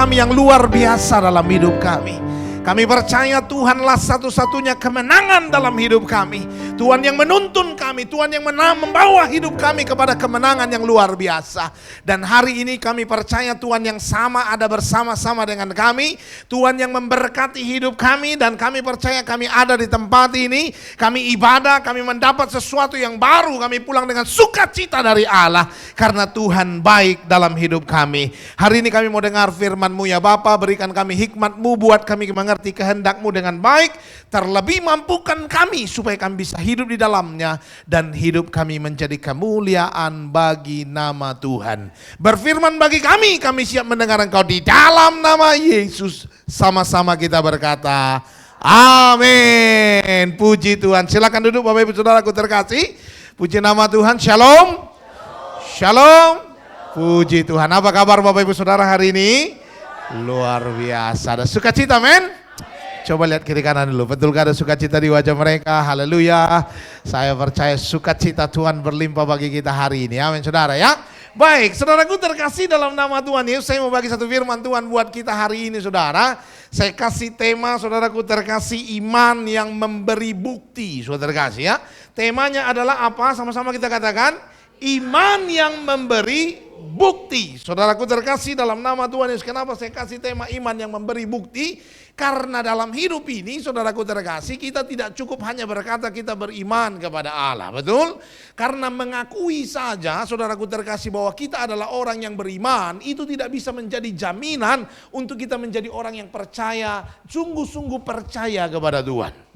kami yang luar biasa dalam hidup kami. Kami percaya Tuhanlah satu-satunya kemenangan dalam hidup kami. Tuhan yang menuntun kami, Tuhan yang membawa hidup kami kepada kemenangan yang luar biasa. Dan hari ini kami percaya Tuhan yang sama ada bersama-sama dengan kami. Tuhan yang memberkati hidup kami dan kami percaya kami ada di tempat ini. Kami ibadah, kami mendapat sesuatu yang baru. Kami pulang dengan sukacita dari Allah karena Tuhan baik dalam hidup kami. Hari ini kami mau dengar firman-Mu ya Bapa, berikan kami hikmat-Mu buat kami mengerti kehendak-Mu dengan baik. Terlebih mampukan kami supaya kami bisa hidup di dalamnya dan hidup kami menjadi kemuliaan bagi nama Tuhan. Berfirman bagi kami siap mendengar Engkau di dalam nama Yesus. Sama-sama kita berkata, amin. Puji Tuhan. Silakan duduk Bapak Ibu Saudaraku terkasih. Puji nama Tuhan. Shalom. Shalom. Puji Tuhan. Apa kabar Bapak Ibu Saudara hari ini? Luar biasa. Ada sukacita, men? Coba lihat kiri kanan dulu. Betulkah ada sukacita di wajah mereka? Haleluya. Saya percaya sukacita Tuhan berlimpah bagi kita hari ini. Amin saudara ya. Baik, saudaraku terkasih dalam nama Tuhan Yesus, saya mau bagi satu firman Tuhan buat kita hari ini saudara. Saya kasih tema saudaraku terkasih, iman yang memberi bukti. Saudara terkasih ya. Temanya adalah apa? Sama-sama kita katakan, iman yang memberi bukti. Saudaraku terkasih dalam nama Tuhan Yesus, kenapa saya kasih tema iman yang memberi bukti? Karena dalam hidup ini saudaraku terkasih, kita tidak cukup hanya berkata kita beriman kepada Allah, betul? Karena mengakui saja saudaraku terkasih bahwa kita adalah orang yang beriman, itu tidak bisa menjadi jaminan untuk kita menjadi orang yang percaya, sungguh-sungguh percaya kepada Tuhan.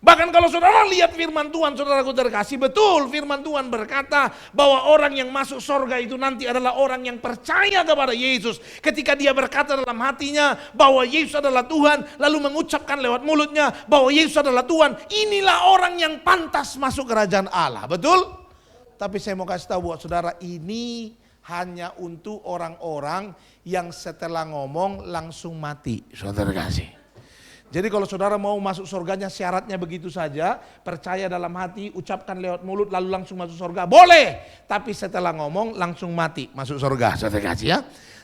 Bahkan kalau saudara lihat firman Tuhan, saudaraku terkasih, betul firman Tuhan berkata bahwa orang yang masuk surga itu nanti adalah orang yang percaya kepada Yesus. Ketika dia berkata dalam hatinya bahwa Yesus adalah Tuhan, lalu mengucapkan lewat mulutnya bahwa Yesus adalah Tuhan, inilah orang yang pantas masuk kerajaan Allah, betul? Tapi saya mau kasih tahu buat saudara, ini hanya untuk orang-orang yang setelah ngomong langsung mati, saudara terkasih. Jadi kalau saudara mau masuk surganya syaratnya begitu saja, percaya dalam hati, ucapkan lewat mulut lalu langsung masuk surga, boleh. Tapi setelah ngomong langsung mati masuk surga, saudara kasih ya.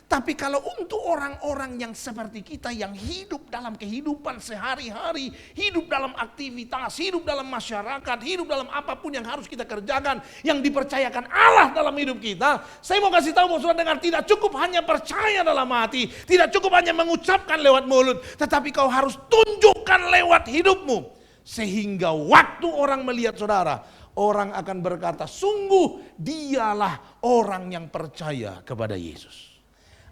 Tapi kalau untuk orang-orang yang seperti kita yang hidup dalam kehidupan sehari-hari, hidup dalam aktivitas, hidup dalam masyarakat, hidup dalam apapun yang harus kita kerjakan, yang dipercayakan Allah dalam hidup kita, saya mau kasih tahu saudara dengar, tidak cukup hanya percaya dalam hati, tidak cukup hanya mengucapkan lewat mulut, tetapi kau harus tunjukkan lewat hidupmu. Sehingga waktu orang melihat saudara, orang akan berkata, sungguh dialah orang yang percaya kepada Yesus.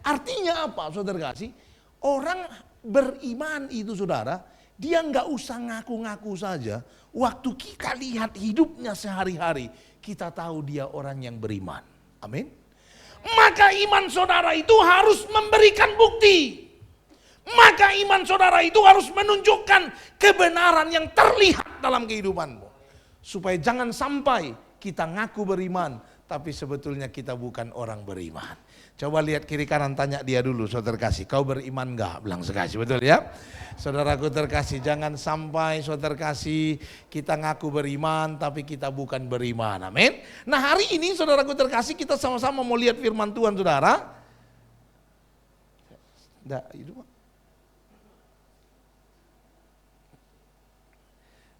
Artinya apa saudara kasih? Orang beriman itu saudara, dia nggak usah ngaku-ngaku saja. Waktu kita lihat hidupnya sehari-hari, kita tahu dia orang yang beriman. Amin. Maka iman saudara itu harus memberikan bukti. Maka iman saudara itu harus menunjukkan kebenaran yang terlihat dalam kehidupanmu. Supaya jangan sampai kita ngaku beriman, tapi sebetulnya kita bukan orang beriman. Coba lihat kiri kanan, tanya dia dulu, saudara terkasih, kau beriman enggak? Bilang sekasih, betul ya? Saudaraku terkasih, jangan sampai saudara terkasih kita ngaku beriman tapi kita bukan beriman. Amin. Nah hari ini saudaraku terkasih, kita sama-sama mau lihat firman Tuhan saudara.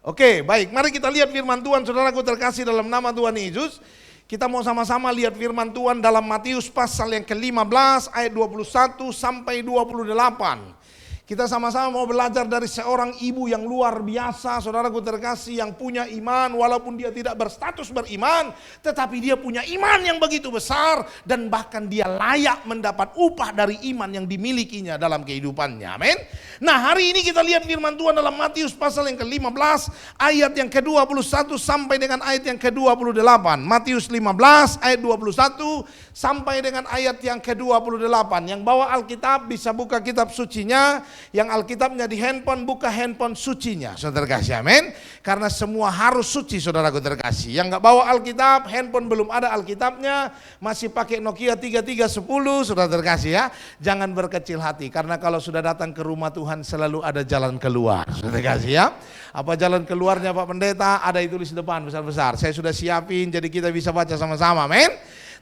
Oke, baik, mari kita lihat firman Tuhan saudaraku terkasih dalam nama Tuhan Yesus. Kita mau sama-sama lihat firman Tuhan dalam Matius pasal yang ke-15 ayat 21 sampai 28. Kita sama-sama mau belajar dari seorang ibu yang luar biasa, saudaraku terkasih, yang punya iman walaupun dia tidak berstatus beriman, tetapi dia punya iman yang begitu besar dan bahkan dia layak mendapat upah dari iman yang dimilikinya dalam kehidupannya. Amin. Nah hari ini kita lihat firman Tuhan dalam Matius pasal yang ke-15 ayat yang ke-21 sampai dengan ayat yang ke-28. Matius 15 ayat 21 sampai dengan ayat yang ke-28. Yang bawa Alkitab bisa buka kitab sucinya. Yang Alkitabnya di handphone, buka handphone sucinya, saudara kasih, amin. Karena semua harus suci, saudaraku terkasih. Yang gak bawa Alkitab, handphone belum ada Alkitabnya, masih pakai Nokia 3310, saudara terkasih ya. Jangan berkecil hati, karena kalau sudah datang ke rumah Tuhan selalu ada jalan keluar, saudara terkasih ya. Apa jalan keluarnya Pak Pendeta? Ada ditulis di depan besar-besar. Saya sudah siapin, jadi kita bisa baca sama-sama, amin.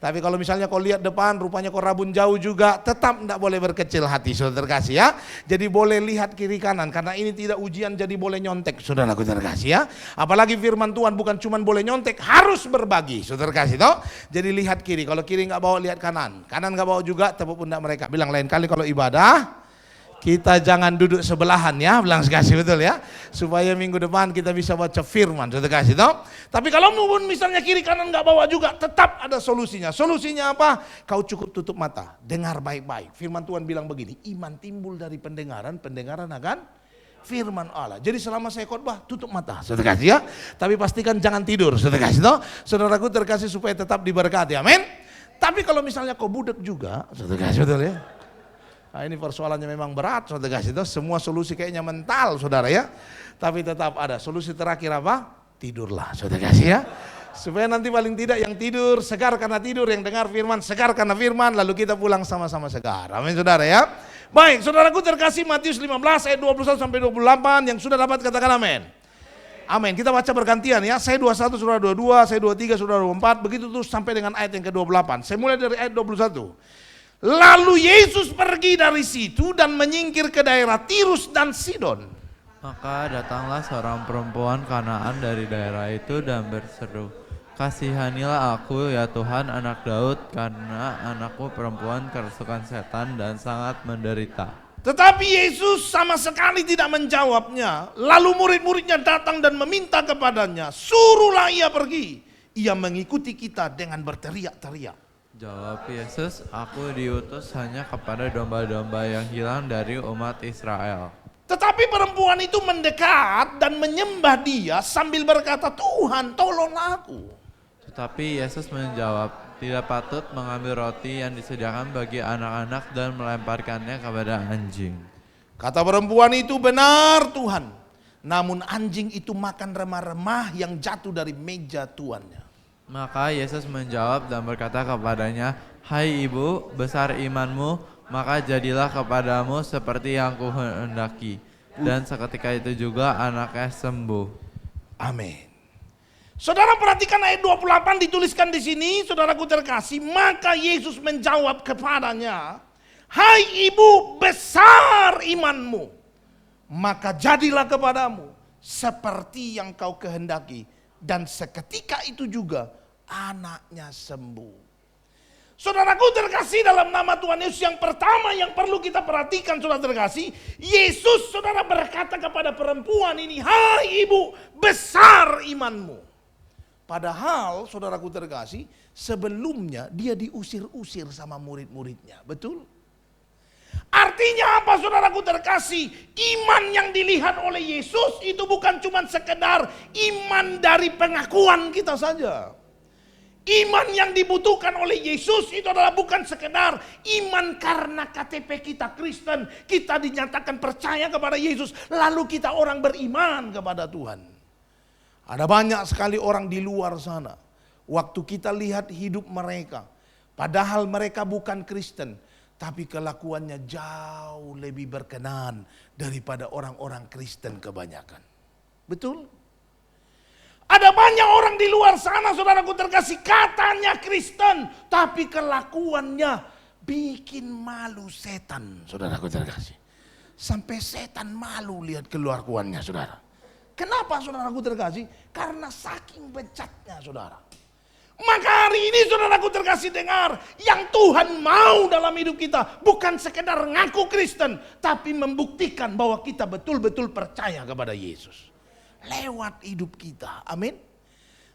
Tapi kalau misalnya kau lihat depan, rupanya kau rabun jauh juga, tetap tidak boleh berkecil hati, saudara terkasih ya. Jadi boleh lihat kiri kanan, karena ini tidak ujian jadi boleh nyontek, saudara terkasih ya. Apalagi firman Tuhan bukan cuma boleh nyontek, harus berbagi, saudara terkasih toh. Jadi lihat kiri, kalau kiri nggak bawa lihat kanan, kanan nggak bawa juga tepuk pundak mereka. Bilang lain kali kalau ibadah, kita jangan duduk sebelahan ya, bilang sekasih betul ya. Supaya minggu depan kita bisa baca firman, sudah kasih toh. Tapi kalau misalnya kiri kanan nggak bawa juga, tetap ada solusinya. Solusinya apa? Kau cukup tutup mata, dengar baik-baik. Firman Tuhan bilang begini, iman timbul dari pendengaran, pendengaran akan firman Allah. Jadi selama saya khotbah, tutup mata, sudah kasih ya. Tapi pastikan jangan tidur, sudah kasih toh. Saudaraku terkasih supaya tetap diberkati, amin. Tapi kalau misalnya kau budek juga, sudah kasih betul ya. Nah, ini persoalannya memang berat, saudara kasih itu. Semua solusi kayaknya mental, saudara ya. Tapi tetap ada solusi terakhir apa? Tidurlah, saudara kasih ya. Supaya nanti paling tidak yang tidur segar karena tidur, yang dengar firman segar karena firman, lalu kita pulang sama-sama segar. Amin, saudara ya. Baik, saudaraku terkasih, Matius 15 ayat 21 sampai 28 yang sudah dapat katakan amin. Amin. Kita baca bergantian ya. Saya 21, saudara 22, saya 23, saudara 24, begitu terus sampai dengan ayat yang ke-28. Saya mulai dari ayat 21. Lalu Yesus pergi dari situ dan menyingkir ke daerah Tirus dan Sidon. Maka datanglah seorang perempuan Kanaan dari daerah itu dan berseru, "Kasihanilah aku ya Tuhan, anak Daud, karena anakku perempuan kerasukan setan dan sangat menderita." Tetapi Yesus sama sekali tidak menjawabnya. Lalu murid-muridnya datang dan meminta kepadanya, "Suruhlah ia pergi." Ia mengikuti kita dengan berteriak-teriak. Jawab Yesus, "Aku diutus hanya kepada domba-domba yang hilang dari umat Israel." Tetapi perempuan itu mendekat dan menyembah dia sambil berkata, "Tuhan, tolonglah aku." Tetapi Yesus menjawab, "Tidak patut mengambil roti yang disediakan bagi anak-anak dan melemparkannya kepada anjing." Kata perempuan itu, "Benar Tuhan, namun anjing itu makan remah-remah yang jatuh dari meja tuannya." Maka Yesus menjawab dan berkata kepadanya, "Hai ibu, besar imanmu, maka jadilah kepadamu seperti yang kuhendaki." Dan seketika itu juga anaknya sembuh. Amin. Saudara perhatikan ayat 28 dituliskan di sini, saudaraku terkasih, maka Yesus menjawab kepadanya, "Hai ibu, besar imanmu, maka jadilah kepadamu seperti yang kau kehendaki." Dan seketika itu juga anaknya sembuh. Saudaraku terkasih, dalam nama Tuhan Yesus, yang pertama yang perlu kita perhatikan, saudara terkasih, Yesus saudara berkata kepada perempuan ini, "Hai ibu, besar imanmu." Padahal saudaraku terkasih, sebelumnya dia diusir-usir sama murid-muridnya, betul? Artinya apa saudaraku terkasih? Iman yang dilihat oleh Yesus itu bukan cuma sekedar iman dari pengakuan kita saja. Iman yang dibutuhkan oleh Yesus itu adalah bukan sekedar iman karena KTP kita Kristen, kita dinyatakan percaya kepada Yesus, lalu kita orang beriman kepada Tuhan. Ada banyak sekali orang di luar sana, waktu kita lihat hidup mereka, padahal mereka bukan Kristen, tapi kelakuannya jauh lebih berkenan daripada orang-orang Kristen kebanyakan. Betul? Ada banyak orang di luar sana, saudaraku terkasih, katanya Kristen, tapi kelakuannya bikin malu setan, saudaraku terkasih. Sampai setan malu lihat kelakuannya, saudara. Kenapa saudaraku terkasih? Karena saking becatnya, saudara. Maka hari ini saudaraku terkasih dengar, yang Tuhan mau dalam hidup kita bukan sekedar ngaku Kristen, tapi membuktikan bahwa kita betul-betul percaya kepada Yesus lewat hidup kita. Amin.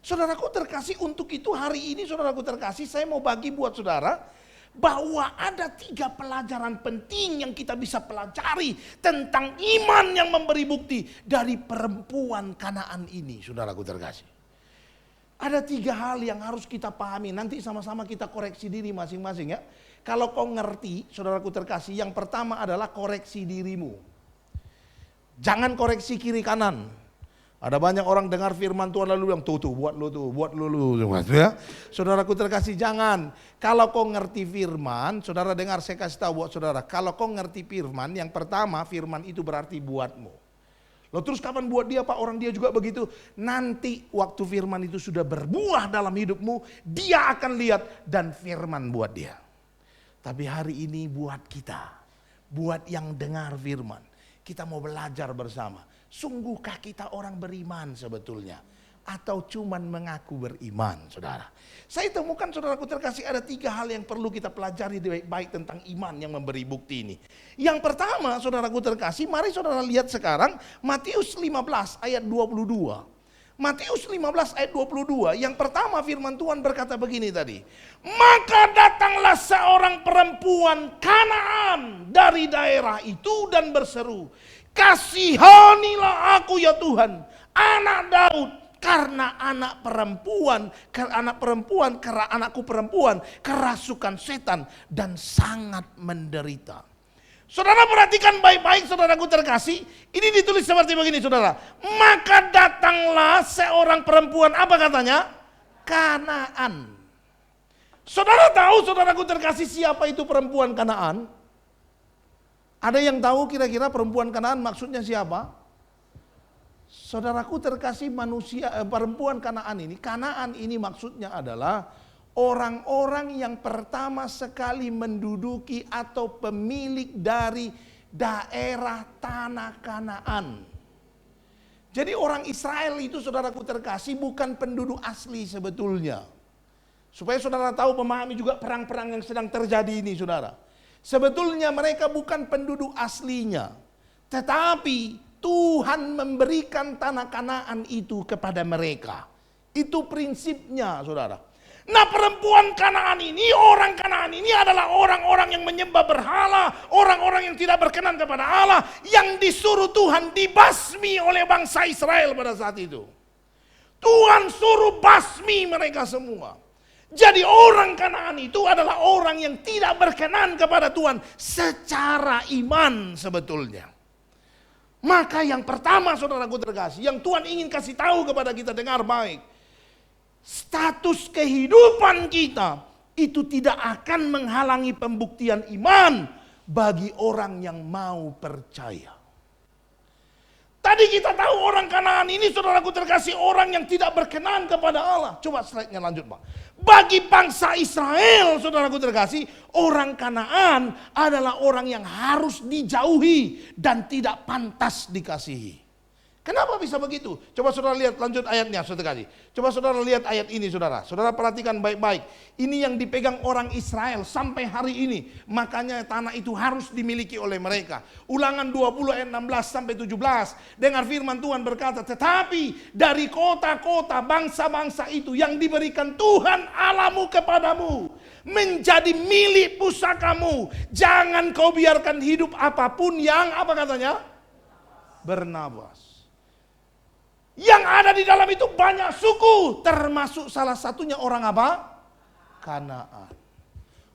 Saudaraku terkasih, untuk itu hari ini saudaraku terkasih, saya mau bagi buat saudara bahwa ada 3 pelajaran penting yang kita bisa pelajari tentang iman yang memberi bukti dari perempuan Kanaan ini, saudaraku terkasih. Ada 3 hal yang harus kita pahami. Nanti sama-sama kita koreksi diri masing-masing ya. Kalau kau ngerti, saudaraku terkasih, yang pertama adalah koreksi dirimu. Jangan koreksi kiri kanan. Ada banyak orang dengar firman Tuhan lalu bilang, tuh buat lu. Ya. Saudaraku terkasih, jangan. Kalau kau ngerti firman, saudara dengar, saya kasih tahu buat saudara. Kalau kau ngerti firman, yang pertama firman itu berarti buatmu. Loh terus kapan buat dia Pak? Orang dia juga begitu. Nanti waktu firman itu sudah berbuah dalam hidupmu, dia akan lihat dan firman buat dia. Tapi hari ini buat kita, buat yang dengar firman, kita mau belajar bersama. Sungguhkah kita orang beriman sebetulnya? Atau cuman mengaku beriman, saudara? Saya temukan saudaraku terkasih ada 3 hal yang perlu kita pelajari baik-baik tentang iman yang memberi bukti ini. Yang pertama saudaraku terkasih, mari saudara lihat sekarang Matius 15 ayat 22. Matius 15 ayat 22, yang pertama firman Tuhan berkata begini tadi. Maka datanglah seorang perempuan Kanaan dari daerah itu dan berseru, kasihanilah aku ya Tuhan, anak Daud. Karena anakku perempuan kerasukan setan dan sangat menderita. Saudara perhatikan baik-baik saudaraku terkasih. Ini ditulis seperti begini saudara. Maka datanglah seorang perempuan, apa katanya? Kanaan. Saudara tahu saudaraku terkasih siapa itu perempuan Kanaan? Ada yang tahu kira-kira perempuan Kanaan maksudnya siapa? Saudaraku terkasih perempuan Kanaan ini maksudnya adalah orang-orang yang pertama sekali menduduki atau pemilik dari daerah tanah Kanaan. Jadi orang Israel itu saudaraku terkasih bukan penduduk asli sebetulnya. Supaya saudara tahu memahami juga perang-perang yang sedang terjadi ini saudara. Sebetulnya mereka bukan penduduk aslinya. Tetapi Tuhan memberikan tanah Kanaan itu kepada mereka. Itu prinsipnya saudara. Nah perempuan Kanaan ini, orang Kanaan ini adalah orang-orang yang menyembah berhala. Orang-orang yang tidak berkenan kepada Allah. Yang disuruh Tuhan dibasmi oleh bangsa Israel pada saat itu. Tuhan suruh basmi mereka semua. Jadi orang Kanaan itu adalah orang yang tidak berkenan kepada Tuhan secara iman sebetulnya. Maka yang pertama saudaraku terkasih, yang Tuhan ingin kasih tahu kepada kita, dengar baik. Status kehidupan kita itu tidak akan menghalangi pembuktian iman bagi orang yang mau percaya. Tadi kita tahu orang Kanaan ini saudaraku terkasih orang yang tidak berkenan kepada Allah. Coba slide-nya lanjut Pak. Bagi bangsa Israel saudaraku terkasih, orang Kanaan adalah orang yang harus dijauhi dan tidak pantas dikasihi. Kenapa bisa begitu? Coba saudara lihat lanjut ayatnya saudara kasih. Coba saudara lihat ayat ini saudara. Saudara perhatikan baik-baik. Ini yang dipegang orang Israel sampai hari ini. Makanya tanah itu harus dimiliki oleh mereka. Ulangan 20 ayat 16 sampai 17. Dengar firman Tuhan berkata, tetapi dari kota-kota bangsa-bangsa itu yang diberikan Tuhan Allahmu kepadamu menjadi milik pusakamu. Jangan kau biarkan hidup apapun yang apa katanya? Bernafas. Yang ada di dalam itu banyak suku, termasuk salah satunya orang apa? Kanaan.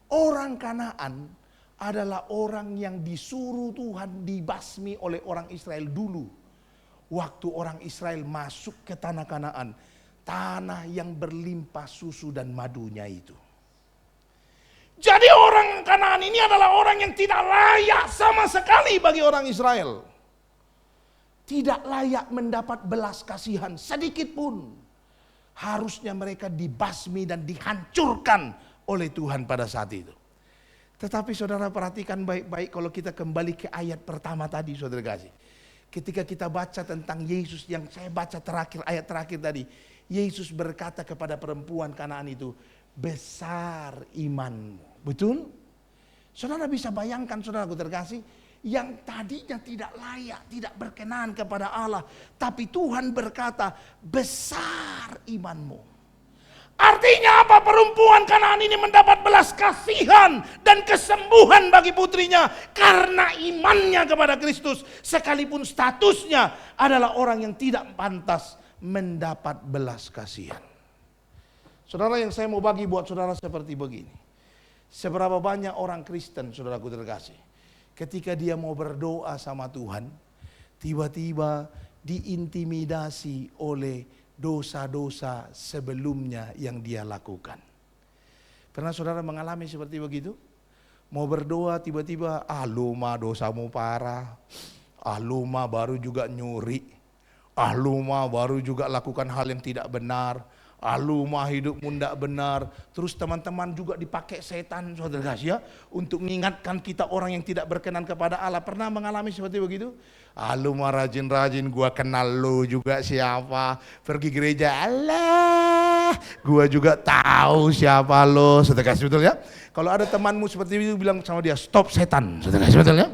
Orang Kanaan adalah orang yang disuruh Tuhan dibasmi oleh orang Israel dulu. Waktu orang Israel masuk ke tanah Kanaan, tanah yang berlimpah susu dan madunya itu. Jadi orang Kanaan ini adalah orang yang tidak layak sama sekali bagi orang Israel. Tidak layak mendapat belas kasihan sedikit pun. Harusnya mereka dibasmi dan dihancurkan oleh Tuhan pada saat itu. Tetapi saudara perhatikan baik-baik kalau kita kembali ke ayat pertama tadi saudara kasih. Ketika kita baca tentang Yesus yang saya baca terakhir, ayat terakhir tadi. Yesus berkata kepada perempuan Kanaan itu, besar imanmu. Betul? Saudara bisa bayangkan saudaraku terkasih. Yang tadinya tidak layak, tidak berkenan kepada Allah. Tapi Tuhan berkata, besar imanmu. Artinya apa? Perempuan Kanaan ini mendapat belas kasihan dan kesembuhan bagi putrinya. Karena imannya kepada Kristus. Sekalipun statusnya adalah orang yang tidak pantas mendapat belas kasihan. Saudara, yang saya mau bagi buat saudara seperti begini. Seberapa banyak orang Kristen saudaraku terkasih. Ketika dia mau berdoa sama Tuhan, tiba-tiba diintimidasi oleh dosa-dosa sebelumnya yang dia lakukan. Pernah saudara mengalami seperti begitu? Mau berdoa tiba-tiba, lu mah dosamu parah. lu mah baru juga nyuri, lu mah baru juga lakukan hal yang tidak benar, lu mah hidupmu tidak benar. Terus teman-teman juga dipakai setan, saudara kasih ya, untuk mengingatkan kita orang yang tidak berkenan kepada Allah. Pernah mengalami seperti begitu? Lu mah rajin-rajin, gua kenal lu juga siapa. Pergi gereja, Allah, gua juga tahu siapa lo. Saudara kasih, betul ya? Kalau ada temanmu seperti itu, bilang sama dia, stop setan. Saudara kasih, betul ya?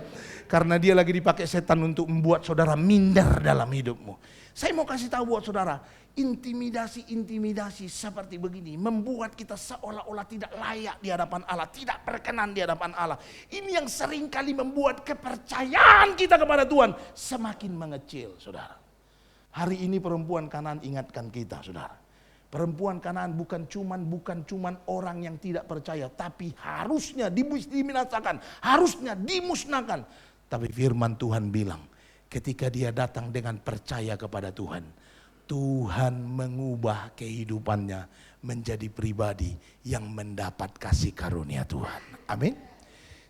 Karena dia lagi dipakai setan untuk membuat saudara minder dalam hidupmu. Saya mau kasih tahu buat saudara, intimidasi seperti begini membuat kita seolah-olah tidak layak di hadapan Allah, tidak berkenan di hadapan Allah. Ini yang sering kali membuat kepercayaan kita kepada Tuhan semakin mengecil, saudara. Hari ini perempuan Kanaan ingatkan kita, saudara. Perempuan Kanaan bukan cuman orang yang tidak percaya, tapi harusnya dibinasakan, harusnya dimusnahkan. Tapi firman Tuhan bilang, ketika dia datang dengan percaya kepada Tuhan, Tuhan mengubah kehidupannya menjadi pribadi yang mendapat kasih karunia Tuhan. Amin.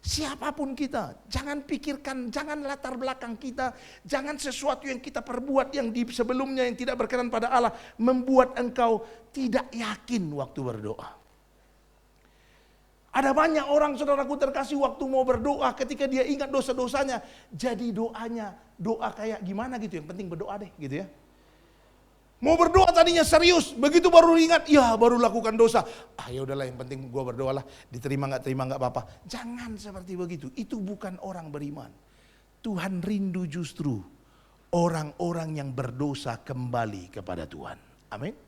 Siapapun kita, jangan pikirkan, jangan latar belakang kita, jangan sesuatu yang kita perbuat yang di sebelumnya yang tidak berkenan pada Allah membuat engkau tidak yakin waktu berdoa. Ada banyak orang, saudaraku terkasih, waktu mau berdoa ketika dia ingat dosa-dosanya, jadi doanya doa kayak gimana gitu, yang penting berdoa deh gitu ya. Mau berdoa tadinya serius, begitu baru ingat, ya baru lakukan dosa. Ya udahlah, yang penting gua berdoalah, diterima nggak apa-apa. Jangan seperti begitu, itu bukan orang beriman. Tuhan rindu justru orang-orang yang berdosa kembali kepada Tuhan. Amin.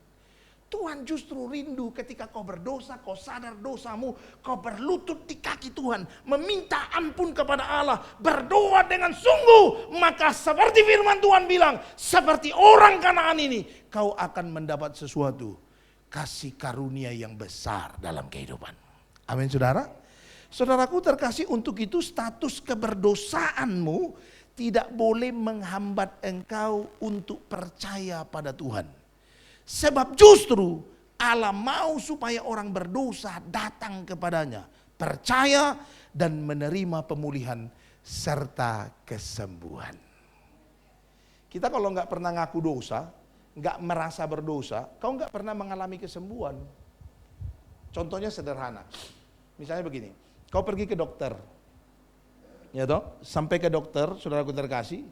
Tuhan justru rindu ketika kau berdosa, kau sadar dosamu, kau berlutut di kaki Tuhan, meminta ampun kepada Allah, berdoa dengan sungguh, maka seperti firman Tuhan bilang, seperti orang Kanaan ini, kau akan mendapat sesuatu, kasih karunia yang besar dalam kehidupan. Amin, saudara. Saudaraku terkasih, untuk itu status keberdosaanmu tidak boleh menghambat engkau untuk percaya pada Tuhan. Sebab justru Allah mau supaya orang berdosa datang kepadanya, percaya dan menerima pemulihan serta kesembuhan. Kita kalau nggak pernah ngaku dosa, nggak merasa berdosa, kau nggak pernah mengalami kesembuhan. Contohnya sederhana, misalnya begini, kau pergi ke dokter, ya toh, sampai ke dokter, saudaraku terkasih,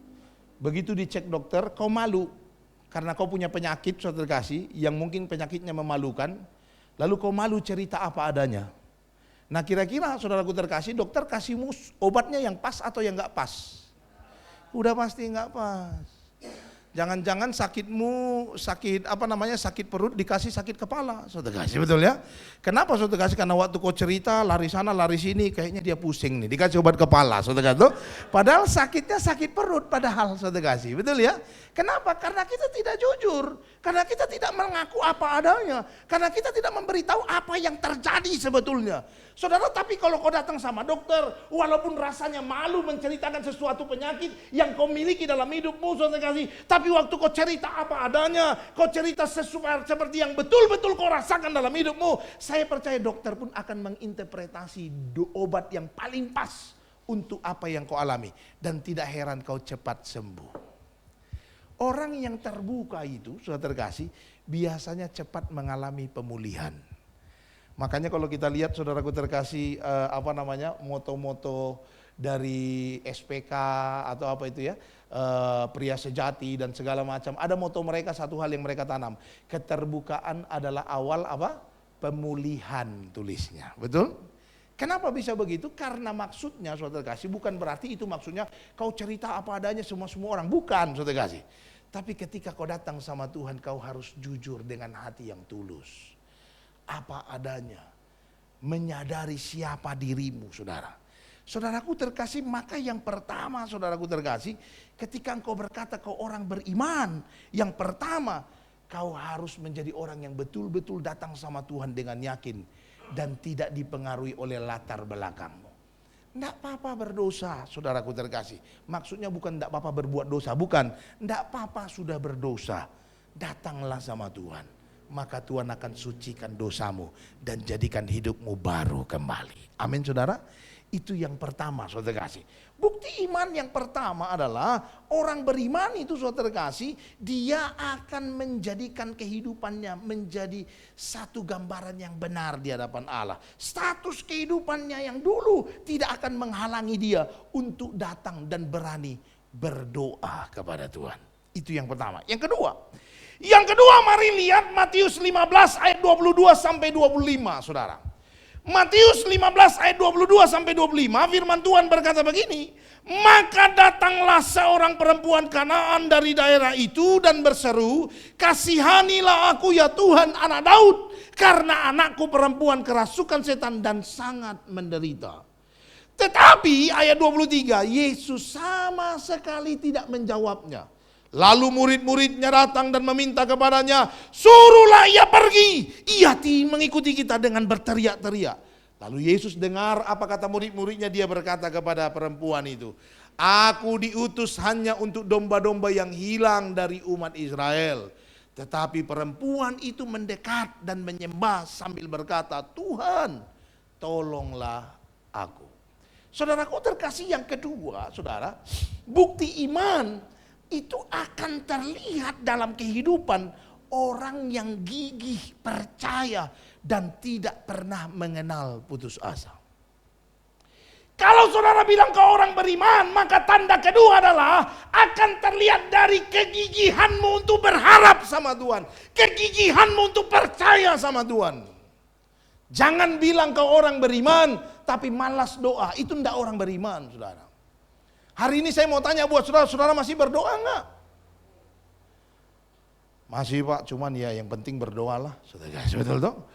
begitu dicek dokter, kau malu. Karena kau punya penyakit, saudara kasih, yang mungkin penyakitnya memalukan, lalu kau malu cerita apa adanya. Nah kira-kira saudaraku terkasih, dokter kasihmu obatnya yang pas atau yang gak pas? Udah pasti gak pas. Jangan-jangan sakitmu, sakit perut dikasih sakit kepala, saudara kasih, betul ya? Kenapa saudara kasih? Karena waktu kau cerita lari sana lari sini, kayaknya dia pusing nih, dikasih obat kepala, saudara kasih. Padahal sakitnya sakit perut, padahal saudara kasih, betul ya? Kenapa? Karena kita tidak jujur, karena kita tidak mengaku apa adanya, karena kita tidak memberitahu apa yang terjadi sebetulnya. Saudara, tapi kalau kau datang sama dokter, walaupun rasanya malu menceritakan sesuatu penyakit yang kau miliki dalam hidupmu, saudara kasih, tapi waktu kau cerita apa adanya, kau cerita sesuatu seperti yang betul-betul kau rasakan dalam hidupmu, saya percaya dokter pun akan menginterpretasi obat yang paling pas untuk apa yang kau alami, dan tidak heran kau cepat sembuh. Orang yang terbuka itu, saudara terkasih, biasanya cepat mengalami pemulihan. Makanya kalau kita lihat, saudaraku terkasih, moto-moto dari SPK atau apa itu ya, pria sejati dan segala macam, ada moto mereka, satu hal yang mereka tanam, keterbukaan adalah awal apa? Pemulihan, tulisnya, betul? Kenapa bisa begitu? Karena maksudnya, saudara kasih, bukan berarti itu maksudnya kau cerita apa adanya semua orang, bukan, saudara kasih. Tapi ketika kau datang sama Tuhan, kau harus jujur dengan hati yang tulus, apa adanya, menyadari siapa dirimu, saudara. Saudaraku terkasih, maka yang pertama, saudaraku terkasih, ketika engkau berkata kau orang beriman, yang pertama, kau harus menjadi orang yang betul-betul datang sama Tuhan dengan yakin dan tidak dipengaruhi oleh latar belakangmu. Tidak apa-apa berdosa, saudaraku terkasih. Maksudnya bukan tidak apa-apa berbuat dosa, bukan. Tidak apa-apa sudah berdosa, datanglah sama Tuhan. Maka Tuhan akan sucikan dosamu dan jadikan hidupmu baru kembali. Amin, saudara. Itu yang pertama, saudara kasih. Bukti iman yang pertama adalah orang beriman itu saudara terkasih, dia akan menjadikan kehidupannya menjadi satu gambaran yang benar di hadapan Allah. Status kehidupannya yang dulu tidak akan menghalangi dia untuk datang dan berani berdoa kepada Tuhan. Itu yang pertama. Yang kedua mari lihat Matius 15 ayat 22 sampai 25 saudara. Matius 15 ayat 22 sampai 25 firman Tuhan berkata begini, maka datanglah seorang perempuan Kanaan dari daerah itu dan berseru, kasihanilah aku ya Tuhan anak Daud, karena anakku perempuan kerasukan setan dan sangat menderita. Tetapi ayat 23, Yesus sama sekali tidak menjawabnya. Lalu murid-muridnya datang dan meminta kepadanya, suruhlah ia pergi, ia mengikuti kita dengan berteriak-teriak. Lalu Yesus dengar apa kata murid-muridnya, dia berkata kepada perempuan itu, aku diutus hanya untuk domba-domba yang hilang dari umat Israel. Tetapi perempuan itu mendekat dan menyembah sambil berkata, Tuhan tolonglah aku. Saudaraku terkasih, yang kedua saudara, bukti iman itu akan terlihat dalam kehidupan orang yang gigih, percaya, dan tidak pernah mengenal putus asa. Kalau saudara bilang ke orang beriman, maka tanda kedua adalah akan terlihat dari kegigihanmu untuk berharap sama Tuhan. Kegigihanmu untuk percaya sama Tuhan. Jangan bilang ke orang beriman, tapi malas doa. Itu tidak orang beriman, saudara. Hari ini saya mau tanya buat saudara, saudara masih berdoa enggak? Masih Pak, cuman ya yang penting berdoalah. Betul toh?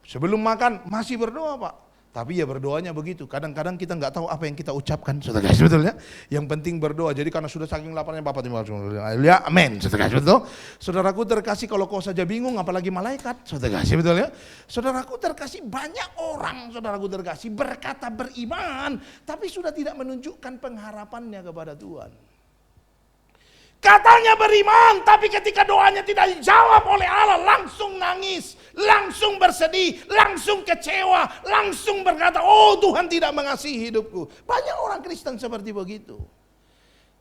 Sebelum makan masih berdoa Pak. Tapi ya berdoanya begitu. Kadang-kadang kita nggak tahu apa yang kita ucapkan, saudara. Sebetulnya yang penting berdoa. Jadi karena sudah saking laparnya Bapak terima kasih. Ya, amin. Saudara, betul. Saudaraku terkasih, kalau kau saja bingung apalagi malaikat, saudara. Betul ya. Saudaraku terkasih, banyak orang saudaraku terkasih berkata beriman, tapi sudah tidak menunjukkan pengharapannya kepada Tuhan. Katanya beriman, tapi ketika doanya tidak dijawab oleh Allah, langsung nangis, langsung bersedih, langsung kecewa, langsung berkata, oh Tuhan tidak mengasihi hidupku. Banyak orang Kristen seperti begitu.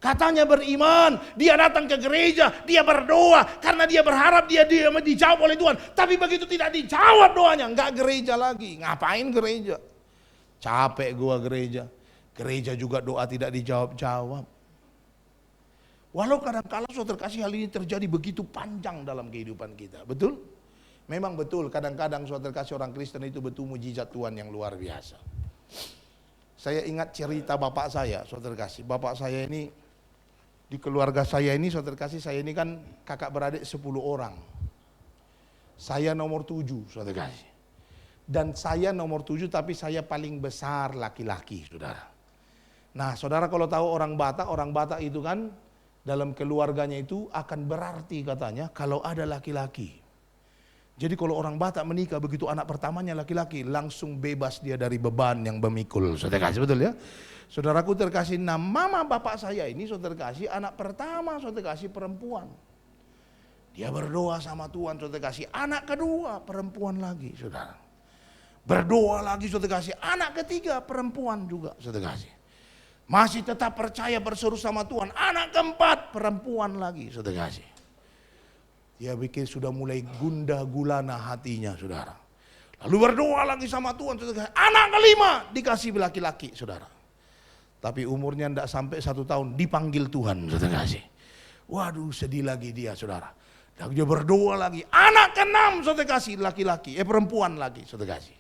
Katanya beriman, dia datang ke gereja, dia berdoa, karena dia berharap dia dijawab oleh Tuhan. Tapi begitu tidak dijawab doanya, enggak gereja lagi. Ngapain gereja? Capek gua gereja. Gereja juga doa tidak dijawab-jawab. Walau kadang-kala saudara terkasih hal ini terjadi begitu panjang dalam kehidupan kita. Betul? Memang betul, kadang-kadang saudara terkasih orang Kristen itu betul mujizat Tuhan yang luar biasa. Saya ingat cerita bapak saya, saudara terkasih. Bapak saya ini, di keluarga saya ini, saudara terkasih, saya ini kan kakak beradik 10 orang. Saya nomor 7, saudara terkasih. Dan saya nomor 7 tapi saya paling besar laki-laki, saudara. Nah saudara kalau tahu orang Batak itu kan dalam keluarganya itu akan berarti katanya kalau ada laki-laki. Jadi kalau orang Batak menikah begitu anak pertamanya laki-laki, langsung bebas dia dari beban yang memikul. Saudara kasih, betul ya? Saudaraku terkasih, nah mama bapak saya ini saudara kasih anak pertama saudara kasih perempuan. Dia berdoa sama Tuhan saudara kasih, anak kedua perempuan lagi saudara. Berdoa lagi saudara kasih, anak ketiga perempuan juga saudara kasih. Masih tetap percaya berseru sama Tuhan. Anak keempat perempuan lagi, saudara kasih. Dia pikir sudah mulai gundah gulana hatinya, saudara. Lalu berdoa lagi sama Tuhan, saudara. Anak kelima dikasih laki-laki, saudara. Tapi umurnya tidak sampai 1 tahun dipanggil Tuhan, saudara kasih. Waduh, sedih lagi dia, saudara. Dan dia berdoa lagi. Anak ke-6 saudara kasih laki-laki, perempuan lagi, saudara kasih.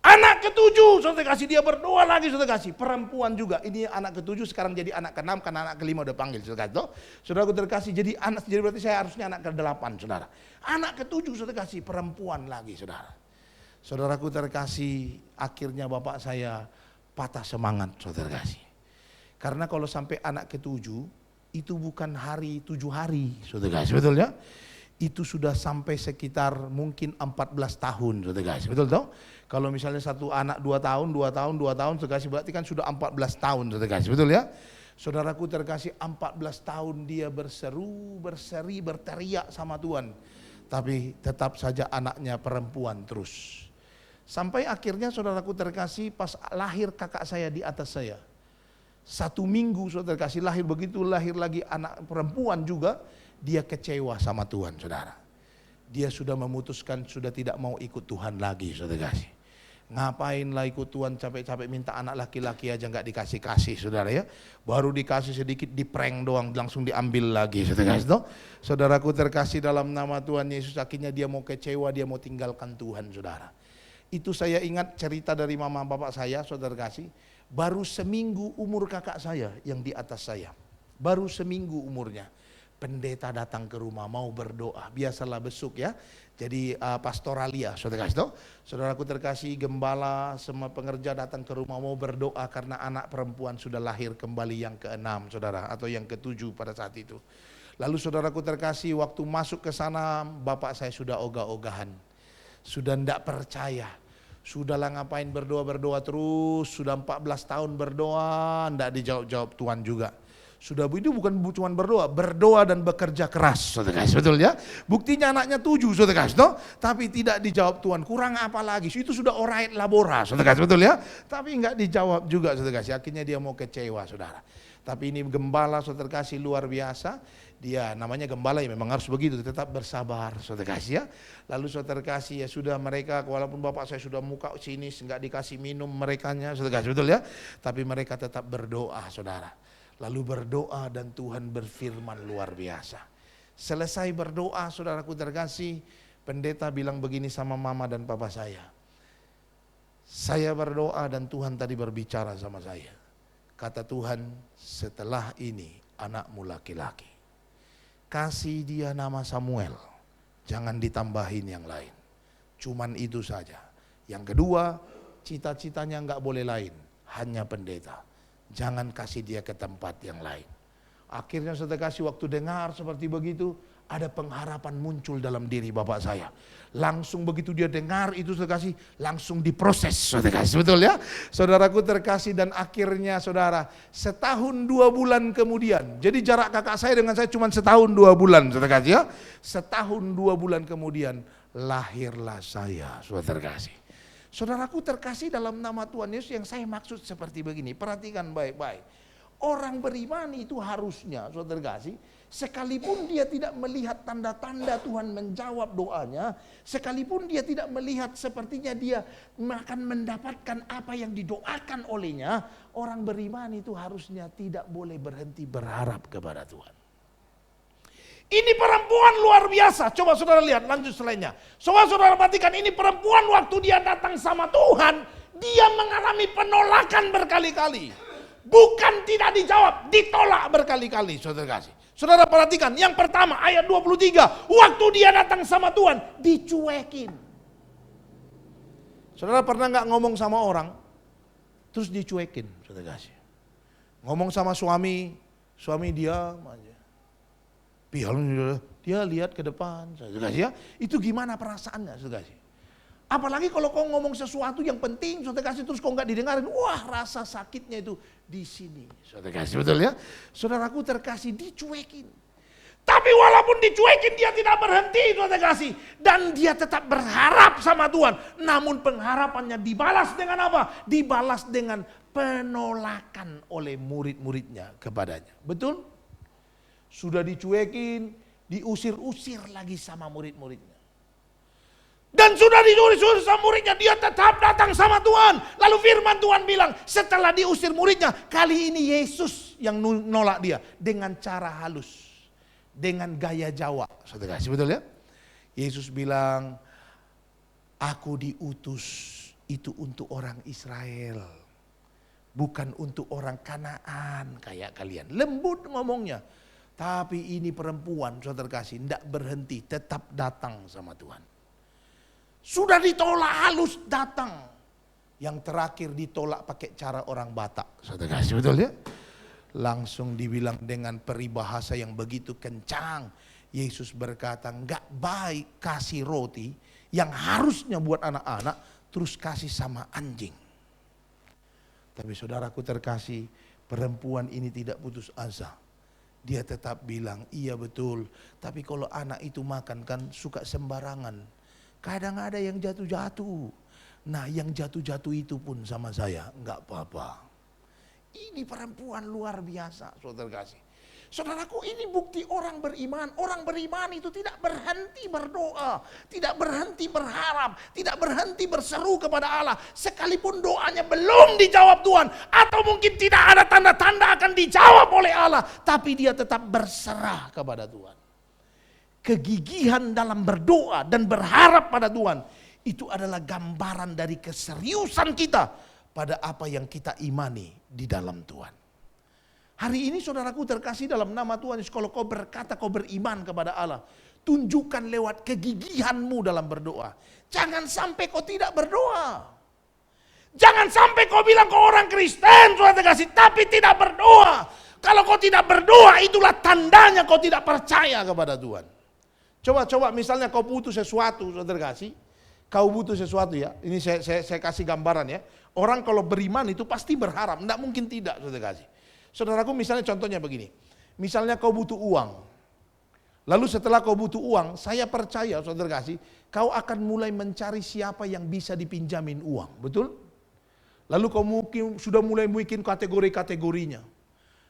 Anak ke-7, saudara kasih, dia berdoa lagi, saudara kasih, perempuan juga. Ini anak ke-7 sekarang jadi anak ke-6 karena anak ke-5 udah panggil, saudara kasih. Saudara terkasih, jadi berarti saya harusnya anak ke-8, saudara. Anak ke-7, saudara kasih, perempuan lagi, saudara. Saudaraku terkasih, akhirnya bapak saya patah semangat, saudara kasih. Karena kalau sampai anak ke-7, itu bukan 7 hari, saudara kasih, betul ya? Itu sudah sampai sekitar mungkin 14 tahun, saudara kasih, betul toh? Kalau misalnya satu anak 2 tahun, saudara kasih, berarti kan sudah 14 tahun, saudara kasih, betul ya? Saudaraku terkasih, 14 tahun dia berseru, berseri, berteriak sama Tuhan. Tapi tetap saja anaknya perempuan terus. Sampai akhirnya saudaraku terkasih, pas lahir kakak saya di atas saya. 1 minggu saudara kasih lahir, begitu lahir lagi anak perempuan juga, dia kecewa sama Tuhan saudara. Dia sudah memutuskan sudah tidak mau ikut Tuhan lagi saudara kasih. Ngapain lah ikut Tuhan, capek-capek minta anak laki-laki aja nggak dikasih-kasih saudara ya. Baru dikasih sedikit diprank doang langsung diambil lagi saudara kasih. Saudaraku terkasih dalam nama Tuhan Yesus, akhirnya dia mau kecewa, dia mau tinggalkan Tuhan saudara. Itu saya ingat cerita dari mama bapak saya saudara kasih. Baru seminggu umur kakak saya yang di atas saya. Baru seminggu umurnya. Pendeta datang ke rumah mau berdoa. Biasalah besuk ya. Jadi pastoralia saudara kasih. Saudaraku terkasih, gembala semua pengerja datang ke rumah mau berdoa karena anak perempuan sudah lahir kembali yang ke-6 saudara, atau yang ke-7 pada saat itu. Lalu saudaraku terkasih, waktu masuk ke sana bapak saya sudah ogah-ogahan. Sudah tidak percaya. Sudahlah ngapain berdoa-berdoa terus, sudah 14 tahun berdoa, tidak dijawab-jawab Tuhan juga. Sudah itu bukan cuma berdoa dan bekerja keras, saudara kasih, betul ya. Buktinya anaknya 7, saudara kasih, tapi tidak dijawab Tuhan. Kurang apa lagi? Itu sudah orait labora, saudara kasih, betul ya. Tapi enggak dijawab juga, saudara kasih. Akhirnya dia mau kecewa, saudara. Tapi ini gembala, saudara kasih, luar biasa. Dia namanya gembala ya, memang harus begitu, tetap bersabar, saudara kasih ya. Lalu saudara kasih ya sudah, mereka walaupun bapak saya sudah muka sini, enggak dikasih minum merekanya, saudara kasih, betul ya. Tapi mereka tetap berdoa, saudara. Lalu berdoa dan Tuhan berfirman luar biasa. Selesai berdoa saudaraku terkasih, pendeta bilang begini sama mama dan papa saya. Saya berdoa dan Tuhan tadi berbicara sama saya. Kata Tuhan, setelah ini anakmu laki-laki. Kasih dia nama Samuel, jangan ditambahin yang lain. Cuman itu saja. Yang kedua, cita-citanya enggak boleh lain, hanya pendeta. Jangan kasih dia ke tempat yang lain. Akhirnya saudara kasih, waktu dengar seperti begitu, ada pengharapan muncul dalam diri bapak saya. Langsung begitu dia dengar itu saudara kasih, langsung diproses saudara kasih, betul ya. Saudaraku terkasih, dan akhirnya saudara, 1 tahun 2 bulan kemudian, jadi jarak kakak saya dengan saya cuma 1 tahun 2 bulan saudara kasih ya. 1 tahun 2 bulan kemudian lahirlah saya saudara kasih. Saudaraku terkasih dalam nama Tuhan Yesus, yang saya maksud seperti begini, perhatikan baik-baik. Orang beriman itu harusnya, saudara kasih, sekalipun dia tidak melihat tanda-tanda Tuhan menjawab doanya, sekalipun dia tidak melihat sepertinya dia akan mendapatkan apa yang didoakan olehnya, orang beriman itu harusnya tidak boleh berhenti berharap kepada Tuhan. Ini perempuan luar biasa. Coba saudara lihat lanjut selainnya. Coba saudara perhatikan, ini perempuan waktu dia datang sama Tuhan, dia mengalami penolakan berkali-kali. Bukan tidak dijawab, ditolak berkali-kali saudara kasih. Saudara perhatikan, yang pertama ayat 23, waktu dia datang sama Tuhan, dicuekin. Saudara pernah gak ngomong sama orang, terus dicuekin saudara kasih. Ngomong sama suami diam aja. Dia lihat ke depan, saudara kasih ya. Itu gimana perasaannya, saudara kasih. Apalagi kalau kau ngomong sesuatu yang penting, saudara kasih, terus kau nggak didengarin, wah rasa sakitnya itu di sini, saudara kasih, betul ya. Saudaraku terkasih, dicuekin. Tapi walaupun dicuekin, dia tidak berhenti, saudara kasih, dan dia tetap berharap sama Tuhan. Namun pengharapannya dibalas dengan apa? Dibalas dengan penolakan oleh murid-muridnya kepadanya, betul? Sudah dicuekin, diusir-usir lagi sama murid-muridnya. Dan sudah diusir sama muridnya, dia tetap datang sama Tuhan. Lalu firman Tuhan bilang, setelah diusir muridnya, kali ini Yesus yang nolak dia. Dengan cara halus, dengan gaya Jawa. Saudara kasih, betul ya? Yesus bilang, aku diutus itu untuk orang Israel. Bukan untuk orang Kanaan kayak kalian. Lembut ngomongnya. Tapi ini perempuan, saudara kasih, tidak berhenti, tetap datang sama Tuhan. Sudah ditolak halus, datang. Yang terakhir ditolak pakai cara orang Batak, saudara kasih, betul ya? Langsung dibilang dengan peribahasa yang begitu kencang. Yesus berkata, enggak baik kasih roti yang harusnya buat anak-anak, terus kasih sama anjing. Tapi saudaraku terkasih, perempuan ini tidak putus asa. Dia tetap bilang, iya betul, tapi kalau anak itu makan kan suka sembarangan. Kadang ada yang jatuh-jatuh. Nah yang jatuh-jatuh itu pun sama saya, enggak apa-apa. Ini perempuan luar biasa, saudara kasih. Saudaraku, ini bukti orang beriman. Orang beriman itu tidak berhenti berdoa, tidak berhenti berharap, tidak berhenti berseru kepada Allah. Sekalipun doanya belum dijawab Tuhan, atau mungkin tidak ada tanda-tanda akan dijawab oleh Allah, tapi dia tetap berserah kepada Tuhan. Kegigihan dalam berdoa dan berharap pada Tuhan, itu adalah gambaran dari keseriusan kita pada apa yang kita imani di dalam Tuhan. Hari ini saudaraku terkasih dalam nama Tuhan Yesus, kalau kau berkata kau beriman kepada Allah, tunjukkan lewat kegigihanmu dalam berdoa. Jangan sampai kau tidak berdoa. Jangan sampai kau bilang kau orang Kristen, saudara terkasih, tapi tidak berdoa. Kalau kau tidak berdoa, itulah tandanya kau tidak percaya kepada Tuhan. Coba misalnya kau butuh sesuatu, saudara terkasih. Kau butuh sesuatu ya, ini saya kasih gambaran ya. Orang kalau beriman itu pasti berharap, tidak mungkin tidak, saudara terkasih. Saudaraku, misalnya contohnya begini, misalnya kau butuh uang, lalu setelah kau butuh uang, saya percaya saudara kasih, kau akan mulai mencari siapa yang bisa dipinjamin uang, betul? Lalu kau mungkin sudah mulai bikin kategori-kategorinya.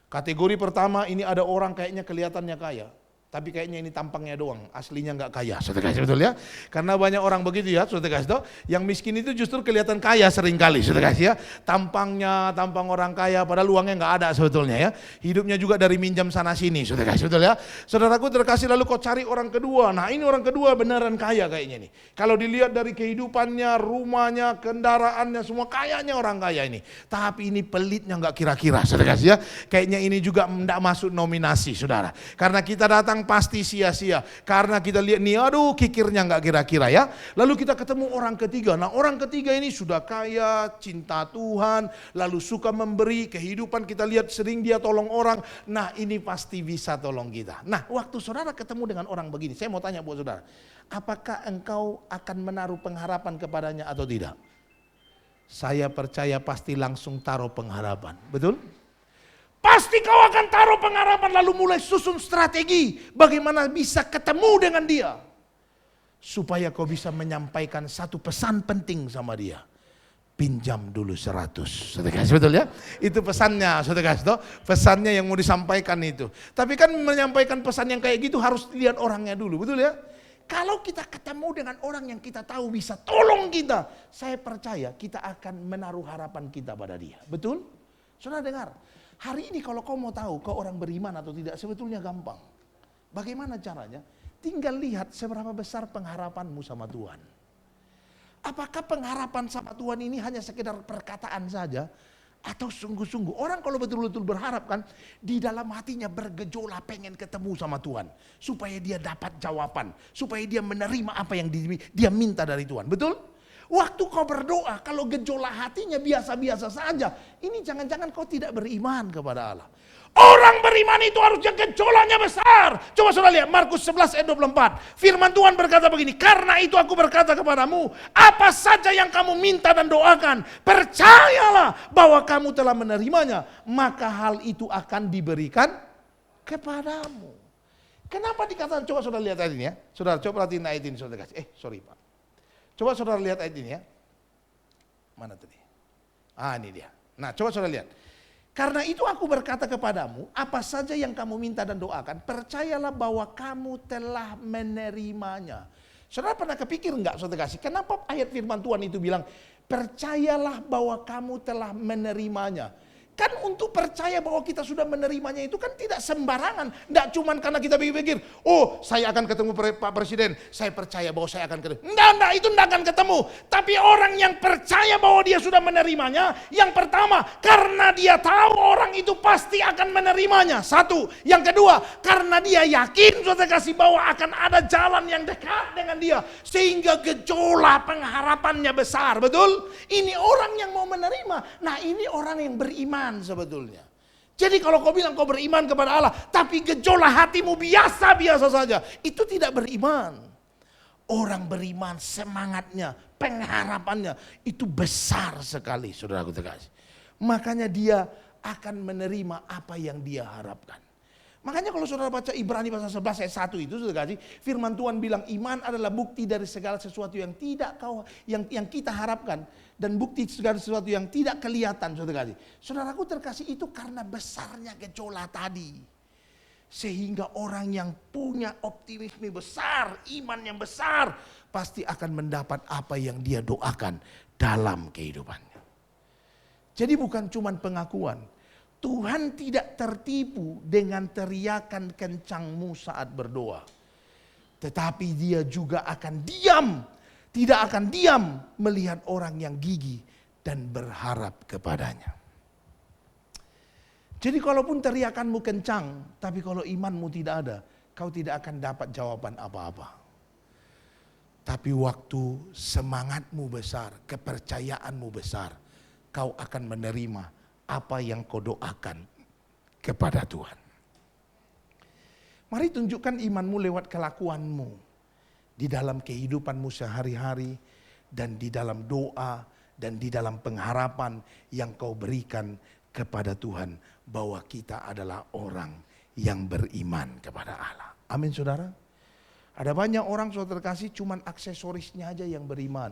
Kategori pertama, ini ada orang kayaknya kelihatannya kaya, tapi kayaknya ini tampangnya doang, aslinya nggak kaya, saudara kasih, betul ya? Karena banyak orang begitu ya, saudara kasih, yang miskin itu justru kelihatan kaya seringkali, saudara kasih ya. Tampang orang kaya, padahal uangnya nggak ada sebetulnya ya. Hidupnya juga dari minjam sana sini, saudara kasih, betul ya? Saudaraku terkasih, lalu kau cari orang kedua, nah ini orang kedua beneran kaya kayaknya nih. Kalau dilihat dari kehidupannya, rumahnya, kendaraannya, semua kayanya orang kaya ini. Tapi ini pelitnya nggak kira-kira, saudara kasih ya. Kayaknya ini juga nggak masuk nominasi, saudara. Karena kita datang pasti sia-sia, karena kita lihat nih, aduh kikirnya nggak kira-kira ya. Lalu kita ketemu orang ketiga, nah orang ketiga ini sudah kaya, cinta Tuhan, lalu suka memberi, kehidupan kita lihat sering dia tolong orang, nah ini pasti bisa tolong kita. Nah waktu saudara ketemu dengan orang begini, saya mau tanya buat saudara, apakah engkau akan menaruh pengharapan kepadanya atau tidak? Saya percaya pasti langsung taruh pengharapan, betul? Pasti kau akan taruh pengharapan, lalu mulai susun strategi bagaimana bisa ketemu dengan dia. Supaya kau bisa menyampaikan satu pesan penting sama dia. Pinjam dulu 100, saudara kasih, betul ya? Itu pesannya, saudara kasih, pesannya yang mau disampaikan itu. Tapi kan menyampaikan pesan yang kayak gitu harus lihat orangnya dulu, betul ya? Kalau kita ketemu dengan orang yang kita tahu bisa tolong kita, saya percaya kita akan menaruh harapan kita pada dia, betul? Saudara dengar? Hari ini kalau kau mau tahu kau orang beriman atau tidak, sebetulnya gampang. Bagaimana caranya? Tinggal lihat seberapa besar pengharapanmu sama Tuhan. Apakah pengharapan sama Tuhan ini hanya sekedar perkataan saja? Atau sungguh-sungguh? Orang kalau betul-betul berharap kan, di dalam hatinya bergejolak pengen ketemu sama Tuhan. Supaya dia dapat jawaban. Supaya dia menerima apa yang dia minta dari Tuhan. Betul? Waktu kau berdoa, kalau gejolak hatinya biasa-biasa saja, ini jangan-jangan kau tidak beriman kepada Allah. Orang beriman itu harusnya gejolaknya besar. Coba saudara lihat Markus 11 ayat 24. Firman Tuhan berkata begini, karena itu aku berkata kepadamu, apa saja yang kamu minta dan doakan, percayalah bahwa kamu telah menerimanya, maka hal itu akan diberikan kepadamu. Kenapa dikatakan, coba saudara lihat ayat ini ya. Saudara, coba perhatiin ayat ini saudara kasih. Sorry Pak. Coba saudara lihat ayat ini ya. Mana tadi? Ini dia. Nah coba saudara lihat. Karena itu aku berkata kepadamu, apa saja yang kamu minta dan doakan, percayalah bahwa kamu telah menerimanya. Saudara pernah kepikir enggak saudara kasih, kenapa ayat firman Tuhan itu bilang, percayalah bahwa kamu telah menerimanya. Kan untuk percaya bahwa kita sudah menerimanya itu kan tidak sembarangan. Tidak cuma karena kita pikir-pikir, oh saya akan ketemu Pak Presiden, saya percaya bahwa saya akan ketemu. Enggak, itu tidak akan ketemu. Tapi orang yang percaya bahwa dia sudah menerimanya, yang pertama, karena dia tahu orang itu pasti akan menerimanya. Satu. Yang kedua, karena dia yakin, saudara kasih, bahwa akan ada jalan yang dekat dengan dia. Sehingga gejolak pengharapannya besar, betul? Ini orang yang mau menerima. Nah ini orang yang beriman sebetulnya. Jadi kalau kau bilang kau beriman kepada Allah, tapi gejolak hatimu biasa-biasa saja, itu tidak beriman. Orang beriman semangatnya, pengharapannya itu besar sekali, saudaraku terkasih. Makanya dia akan menerima apa yang dia harapkan. Makanya kalau saudara baca Ibrani pasal 11 ayat 1 itu, saudara kasih, firman Tuhan bilang iman adalah bukti dari segala sesuatu yang tidak yang kita harapkan Dan bukti segala sesuatu yang tidak kelihatan, saudara kasih. Saudaraku terkasih, itu karena besarnya gejolak tadi. Sehingga orang yang punya optimisme besar, iman yang besar, pasti akan mendapat apa yang dia doakan dalam kehidupannya. Jadi bukan cuma pengakuan. Tuhan tidak tertipu dengan teriakan kencangmu saat berdoa. Tetapi dia juga akan diam. Tidak akan diam melihat orang yang gigih dan berharap kepadanya. Jadi kalaupun teriakanmu kencang, tapi kalau imanmu tidak ada, kau tidak akan dapat jawaban apa-apa. Tapi waktu semangatmu besar, kepercayaanmu besar, kau akan menerima apa yang kau doakan kepada Tuhan. Mari tunjukkan imanmu lewat kelakuanmu. Di dalam kehidupanmu sehari-hari, dan di dalam doa, dan di dalam pengharapan yang kau berikan kepada Tuhan. Bahwa kita adalah orang yang beriman kepada Allah. Amin saudara. Ada banyak orang saudara kasih cuman aksesorisnya aja yang beriman.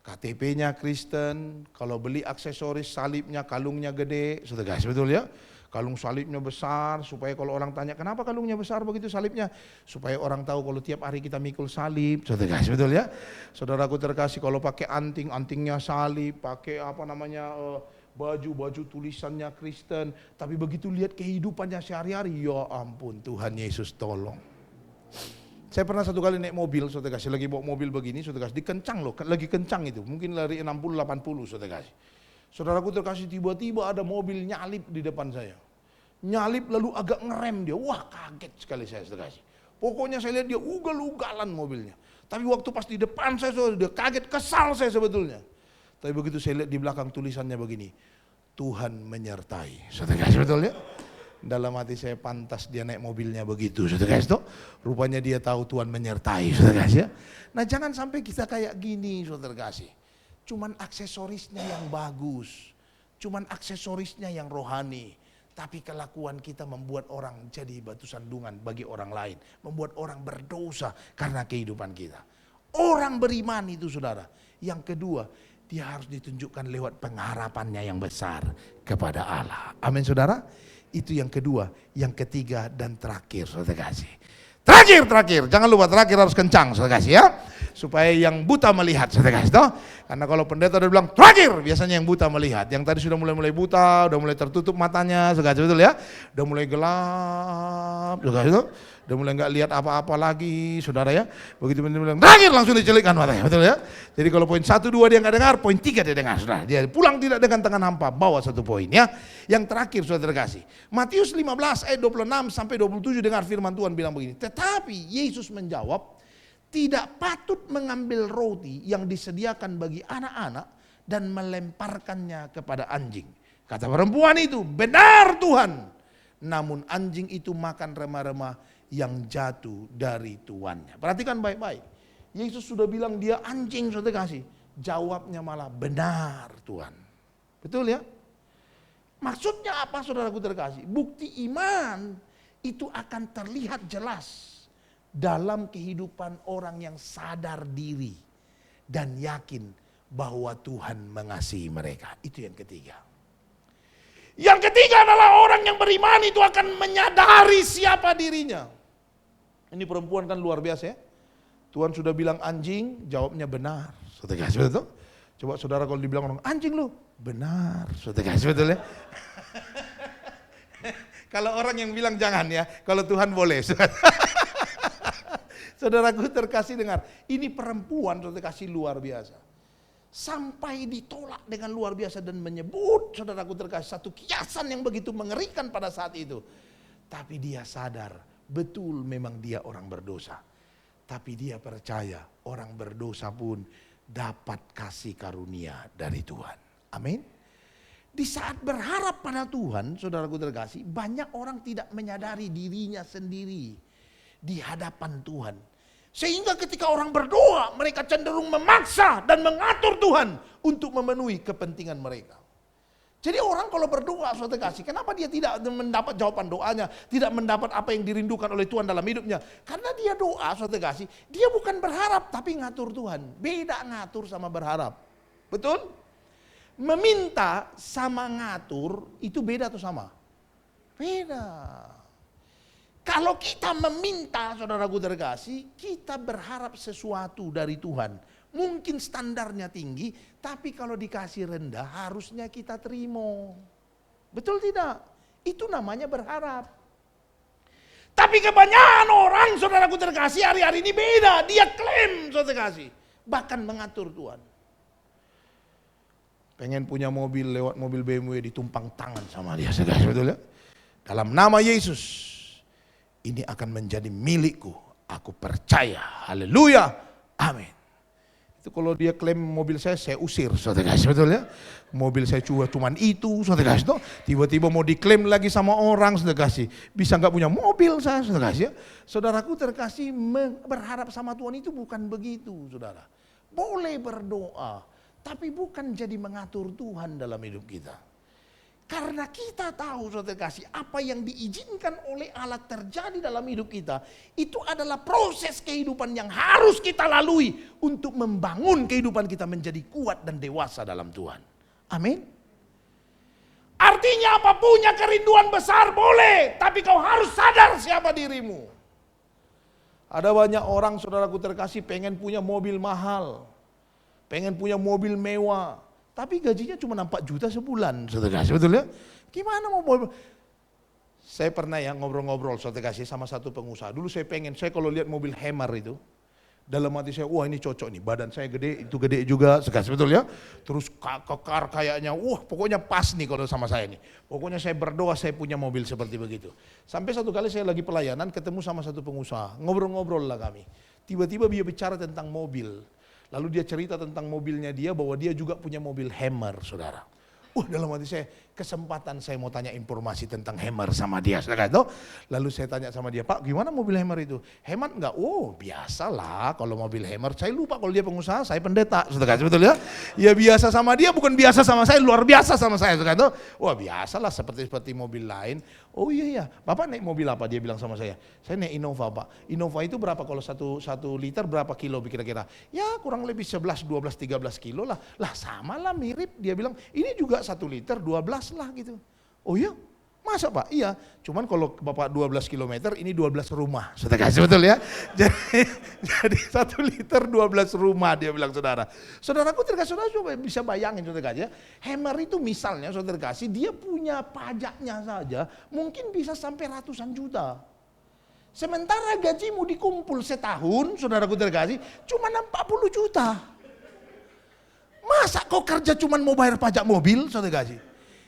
KTP-nya Kristen, kalau beli aksesoris salibnya, kalungnya gede, saudara kasih betul ya. Kalung salibnya besar, supaya kalau orang tanya, kenapa kalungnya besar begitu salibnya? Supaya orang tahu kalau tiap hari kita mikul salib, saudara kasih betul ya. Saudaraku terkasih, kalau pakai anting, antingnya salib, pakai baju tulisannya Kristen. Tapi begitu lihat kehidupannya sehari-hari, ya ampun Tuhan Yesus tolong. Saya pernah satu kali naik mobil, saudara kasih, lagi bawa mobil begini, saudara kasih, dikencang loh, lagi kencang itu, mungkin lari 60-80 saudara kasih. Saudaraku terkasih, tiba-tiba ada mobil nyalip di depan saya. Nyalip lalu agak ngerem dia. Wah kaget sekali saya saudara kasih. Pokoknya saya lihat dia ugal-ugalan mobilnya. Tapi waktu pas di depan saya saudara, dia kaget, kesal saya sebetulnya. Tapi begitu saya lihat di belakang tulisannya begini. Tuhan menyertai. Saudara kasih betul ya? Dalam hati saya, pantas dia naik mobilnya begitu. Saudara kasih tuh. Rupanya dia tahu Tuhan menyertai. Saudara kasih ya? Nah jangan sampai kita kayak gini saudara kasih. Cuman aksesorisnya yang bagus, cuman aksesorisnya yang rohani, tapi kelakuan kita membuat orang jadi batu sandungan bagi orang lain, membuat orang berdosa karena kehidupan kita. Orang beriman itu saudara, yang kedua dia harus ditunjukkan lewat pengharapannya yang besar kepada Allah. Amin saudara. Itu yang kedua, yang ketiga dan terakhir saudara kasih. Terakhir, jangan lupa terakhir harus kencang, saudara kasih ya. Supaya yang buta melihat, saudara kasih toh. Karena kalau pendeta udah bilang terakhir, biasanya yang buta melihat. Yang tadi sudah mulai buta, udah mulai tertutup matanya, saudara kasih betul ya. Udah mulai gelap, saudara kasih toh. Udah mulai nggak lihat apa-apa lagi, saudara ya. Begitu pendeta bilang terakhir, langsung dicelikkan matanya, betul ya. Jadi kalau poin 1, 2 dia nggak dengar, poin 3 dia dengar, saudara. Dia pulang tidak dengan tangan hampa, bawa 1 poin ya. Yang terakhir saudara kasih, Matius 15 ayat 26 sampai 27 dengar firman Tuhan bilang begini. Tetapi Yesus menjawab, tidak patut mengambil roti yang disediakan bagi anak-anak dan melemparkannya kepada anjing. Kata perempuan itu, benar Tuhan. Namun anjing itu makan remah-remah yang jatuh dari tuannya. Perhatikan baik-baik. Yesus sudah bilang dia anjing, saudara kasih. Jawabnya malah benar Tuhan. Betul ya? Maksudnya apa saudaraku terkasih? Bukti iman itu akan terlihat jelas dalam kehidupan orang yang sadar diri dan yakin bahwa Tuhan mengasihi mereka. Itu yang ketiga. Yang ketiga adalah orang yang beriman itu akan menyadari siapa dirinya. Ini perempuan kan luar biasa ya. Tuhan sudah bilang anjing, jawabnya benar. Saudara kasih betul? Coba saudara kalau dibilang orang anjing lu, benar. Saudara kasih betul ya? Kalau orang yang bilang jangan ya, kalau Tuhan boleh. Saudaraku terkasih dengar, ini perempuan saudara kasih luar biasa. Sampai ditolak dengan luar biasa dan menyebut saudaraku terkasih satu kiasan yang begitu mengerikan pada saat itu. Tapi dia sadar, betul memang dia orang berdosa. Tapi dia percaya orang berdosa pun dapat kasih karunia dari Tuhan. Amin. Di saat berharap pada Tuhan, saudaraku terkasih, banyak orang tidak menyadari dirinya sendiri di hadapan Tuhan. Sehingga ketika orang berdoa, mereka cenderung memaksa dan mengatur Tuhan untuk memenuhi kepentingan mereka. Jadi orang kalau berdoa, saudara kasih, kenapa dia tidak mendapat jawaban doanya, tidak mendapat apa yang dirindukan oleh Tuhan dalam hidupnya? Karena dia doa, saudara kasih, dia bukan berharap tapi ngatur Tuhan. Beda ngatur sama berharap. Betul? Meminta sama ngatur itu beda atau sama? Beda. Kalau kita meminta, saudaraku terkasih, kita berharap sesuatu dari Tuhan. Mungkin standarnya tinggi, tapi kalau dikasih rendah harusnya kita terima. Betul tidak? Itu namanya berharap. Tapi kebanyakan orang, saudaraku terkasih, hari-hari ini beda. Dia klaim, saudara terkasih. Bahkan mengatur Tuhan. Pengen punya mobil, lewat mobil BMW ditumpang tangan sama dia, saudara, betul ya? Dalam nama Yesus, ini akan menjadi milikku. Aku percaya. Haleluya. Amin. Itu kalau dia klaim mobil saya usir, saudara kasih, betul ya? Mobil saya cuman itu, saudara kasih. Tiba-tiba mau diklaim lagi sama orang, saudara kasih. Bisa nggak punya mobil saya, saudara kasih. Saudaraku terkasih, berharap sama Tuhan itu bukan begitu, saudara. Boleh berdoa, tapi bukan jadi mengatur Tuhan dalam hidup kita. Karena kita tahu, saudara kasih, apa yang diizinkan oleh Allah terjadi dalam hidup kita, itu adalah proses kehidupan yang harus kita lalui untuk membangun kehidupan kita menjadi kuat dan dewasa dalam Tuhan. Amin. Artinya apa, punya kerinduan besar boleh, tapi kau harus sadar siapa dirimu. Ada banyak orang, saudaraku terkasih, pengen punya mobil mahal, pengen punya mobil mewah, tapi gajinya cuma 4 juta sebulan, saudara kasih, betul ya? Gimana mau mobil? Saya pernah ya ngobrol-ngobrol, saudara kasih, sama satu pengusaha. Dulu saya kalau lihat mobil Hammer itu, dalam hati saya, wah ini cocok nih, badan saya gede, itu gede juga, saudara kasih, betul ya? Terus kekar kayaknya, wah pokoknya pas nih kalau sama saya nih. Pokoknya saya berdoa saya punya mobil seperti begitu. Sampai satu kali saya lagi pelayanan, ketemu sama satu pengusaha, ngobrol-ngobrol lah kami. Tiba-tiba dia bicara tentang mobil. Lalu dia cerita tentang mobilnya dia, bahwa dia juga punya mobil Hammer, saudara. Dalam hati saya, kesempatan saya mau tanya informasi tentang Hammer sama dia, saudara. Lalu saya tanya sama dia, Pak gimana mobil Hammer itu? Hemat enggak? Oh biasalah kalau mobil Hammer. Saya lupa kalau dia pengusaha, saya pendeta, saudara. Betul ya? Ya biasa sama dia, bukan biasa sama saya, luar biasa sama saya, saudara. Wah biasalah seperti mobil lain. Oh iya, Bapak naik mobil apa? Dia bilang sama saya naik Innova, Pak. Innova itu berapa kalau satu liter berapa kilo kira-kira? Ya kurang lebih 11, 12, 13 kilo lah. Lah sama lah mirip. Dia bilang ini juga 1 liter 12 lah gitu. Oh iya? Masa Pak? Iya. Cuman kalau Bapak 12 kilometer ini 12 rumah. Saudara kasih, betul ya? Jadi 1 liter 12 rumah, dia bilang, saudara. Saudaraku terkasih, saudara coba bisa bayangin, saudara kasih. Hammer itu misalnya, saudara kasih, dia punya pajaknya saja mungkin bisa sampai ratusan juta. Sementara gajimu dikumpul setahun, saudaraku terkasih, cuma 40 juta. Masa kau kerja cuma mau bayar pajak mobil, saudara kasih?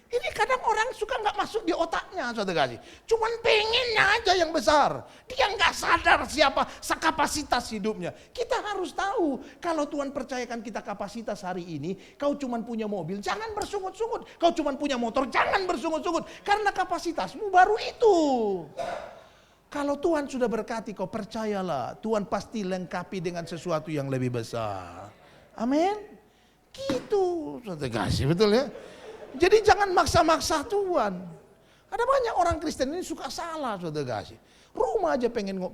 Ini kadang orang suka nggak masuk di otaknya, saudara kasih. Cuman pengennya aja yang besar. Dia nggak sadar siapa kapasitas hidupnya. Kita harus tahu, kalau Tuhan percayakan kita kapasitas hari ini, kau cuman punya mobil, jangan bersungut-sungut. Kau cuman punya motor, jangan bersungut-sungut. Karena kapasitasmu baru itu. Kalau Tuhan sudah berkati, kau percayalah, Tuhan pasti lengkapi dengan sesuatu yang lebih besar. Amin. Gitu, saudara kasih, betul ya? Jadi jangan maksa-maksa Tuhan. Ada banyak orang Kristen ini suka salah, saudara kasih. Rumah aja